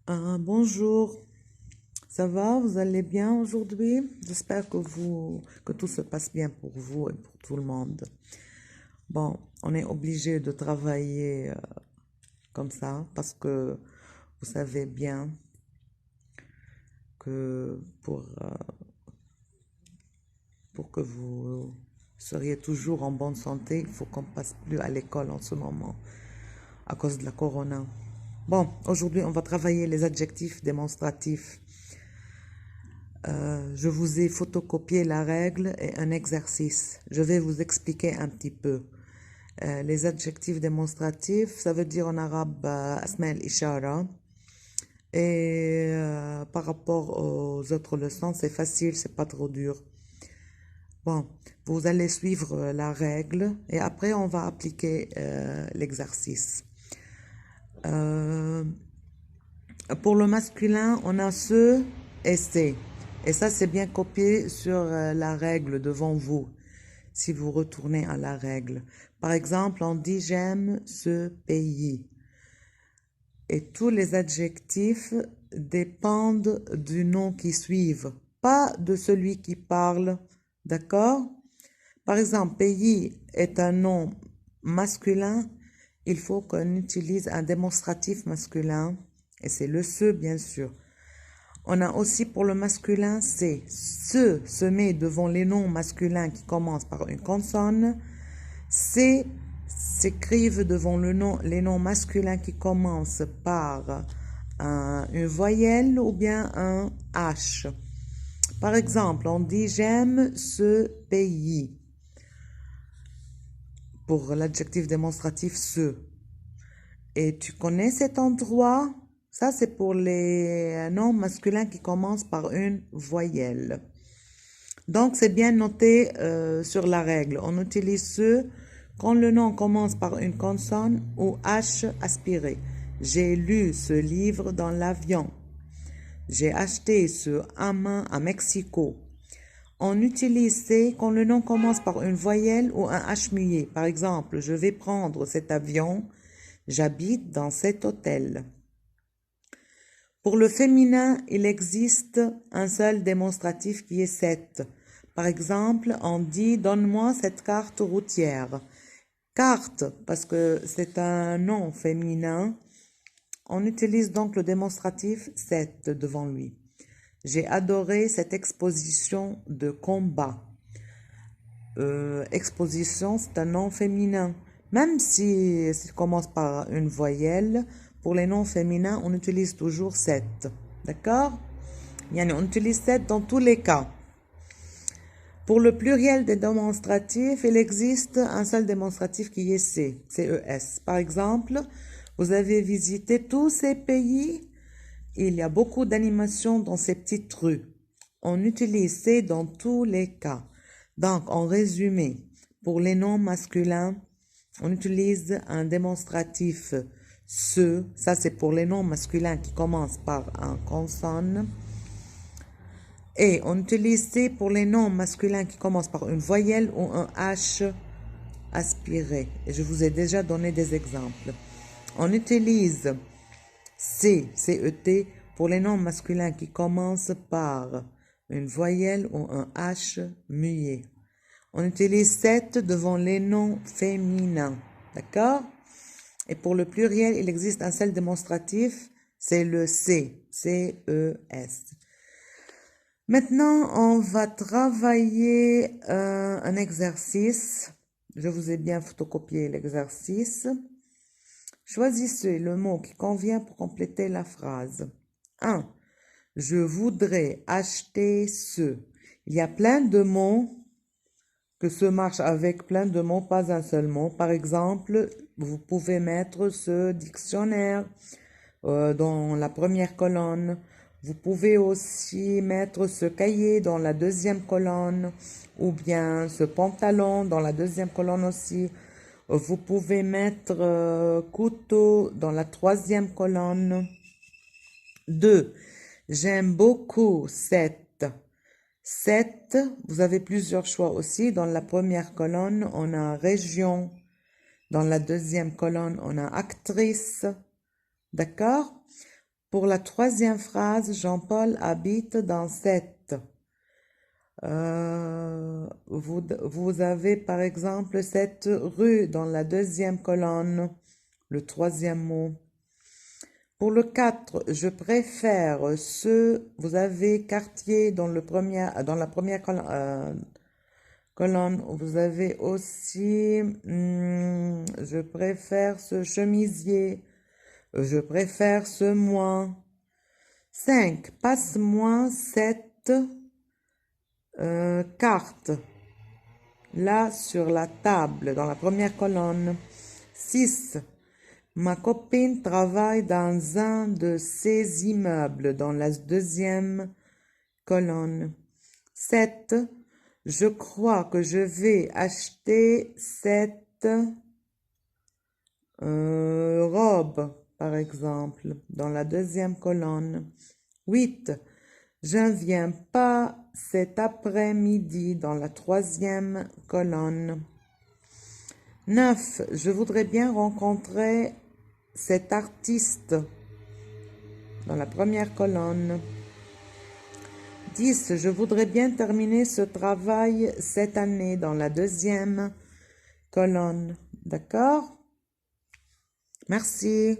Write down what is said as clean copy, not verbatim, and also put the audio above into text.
Bonjour, ça va? Vous allez bien aujourd'hui? J'espère que tout se passe bien pour vous et pour tout le monde. Bon, on est obligé de travailler comme ça parce que vous savez bien que pour que vous seriez toujours en bonne santé, il faut qu'on passe plus à l'école en ce moment à cause de la corona. Bon, aujourd'hui, on va travailler les adjectifs démonstratifs. Je vous ai photocopié la règle et un exercice. Je vais vous expliquer un petit peu. Les adjectifs démonstratifs, ça veut dire en arabe asma al-ishara. Et par rapport aux autres leçons, c'est facile, c'est pas trop dur. Bon, vous allez suivre la règle et après on va appliquer l'exercice. Pour le masculin, on a ce et c'est. Et ça, c'est bien copié sur la règle devant vous, si vous retournez à la règle. Par exemple, on dit j'aime ce pays. Et tous les adjectifs dépendent du nom qui suivent, pas de celui qui parle. D'accord? Par exemple, pays est un nom masculin. Il faut qu'on utilise un démonstratif masculin. Et c'est le ce, bien sûr. On a aussi pour le masculin, c'est se met devant les noms masculins qui commencent par une consonne. C'est s'écrivent devant les noms masculins qui commencent par une voyelle ou bien un H. Par exemple, on dit j'aime ce pays. Pour l'adjectif démonstratif ce. Et tu connais cet endroit? Ça, c'est pour les noms masculins qui commencent par une voyelle. Donc, c'est bien noté sur la règle. On utilise ce quand le nom commence par une consonne ou H aspiré. J'ai lu ce livre dans l'avion. J'ai acheté ce hammam à Mexico. On utilise C quand le nom commence par une voyelle ou un H muet. Par exemple, je vais prendre cet avion. J'habite dans cet hôtel. Pour le féminin, il existe un seul démonstratif qui est cette. Par exemple, on dit « Donne-moi cette carte routière ». Carte, parce que c'est un nom féminin, on utilise donc le démonstratif cette devant lui. J'ai adoré cette exposition de combat. Exposition, c'est un nom féminin. Même si ça commence par une voyelle, pour les noms féminins, on utilise toujours cette. D'accord? On utilise cette dans tous les cas. Pour le pluriel des démonstratifs, il existe un seul démonstratif qui est C, C-E-S. Par exemple, vous avez visité tous ces pays. Il y a beaucoup d'animations dans ces petites rues. On utilise C dans tous les cas. Donc, en résumé, pour les noms masculins, on utilise un démonstratif ce. Ça, c'est pour les noms masculins qui commencent par un consonne. Et on utilise C pour les noms masculins qui commencent par une voyelle ou un H aspiré. Et je vous ai déjà donné des exemples. On utilise C, C-E-T, pour les noms masculins qui commencent par une voyelle ou un H muet. On utilise cette devant les noms féminins. D'accord? Et pour le pluriel, il existe un seul démonstratif, c'est le C, C-E-S. Maintenant, on va travailler un exercice. Je vous ai bien photocopié l'exercice. Choisissez le mot qui convient pour compléter la phrase. 1. Je voudrais acheter ce. Il y a plein de mots que ce marche avec plein de mots, pas un seul mot. Par exemple, vous pouvez mettre ce dictionnaire dans la première colonne. Vous pouvez aussi mettre ce cahier dans la deuxième colonne ou bien ce pantalon dans la deuxième colonne aussi. Vous pouvez mettre couteau dans la troisième colonne. 2. J'aime beaucoup cette. Vous avez plusieurs choix aussi. Dans la première colonne, on a région. Dans la deuxième colonne, on a actrice. D'accord? Pour la troisième phrase, Jean-Paul habite dans cette. Vous avez par exemple cette rue dans la deuxième colonne, le troisième mot. Pour le 4, je préfère ce, vous avez quartier dans la première colonne, vous avez aussi, je préfère ce chemisier, je préfère ce mois. 5, passe-moi cette carte, là sur la table, dans la première colonne. 6, ma copine travaille dans un de ces immeubles, dans la deuxième colonne. 7, je crois que je vais acheter cette robe, par exemple, dans la deuxième colonne. 8, je ne viens pas cet après-midi, dans la troisième colonne. 9, je voudrais bien rencontrer cet artiste, dans la première colonne. 10, je voudrais bien terminer ce travail cette année, dans la deuxième colonne. D'accord? Merci.